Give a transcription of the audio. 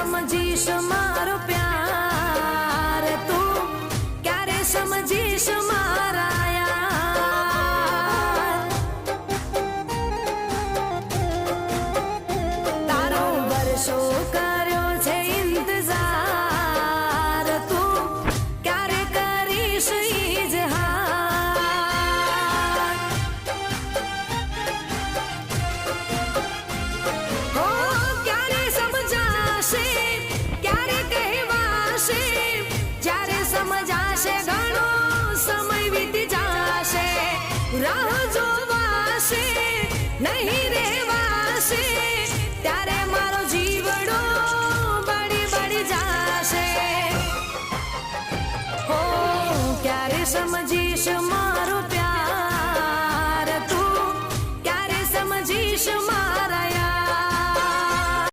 સમજીશ મારો પ્યાર, તું ક્યારે સમજીશ મારા યાર. તારો વર્ષો કર્યો છે ઇંતજાર, તું ક્યારે કરીશ ઇજહાર. હો ક્યારે સમજાશે, ક્યારે કહેવાશે, જ્યારે સમજાશે ઘણો સમય વીતી જાશે. રાહ જોવાશે નહીં રેવાશે, ત્યારે મારો જીવડો બળી બળી જાશે. હો ક્યારે સમજી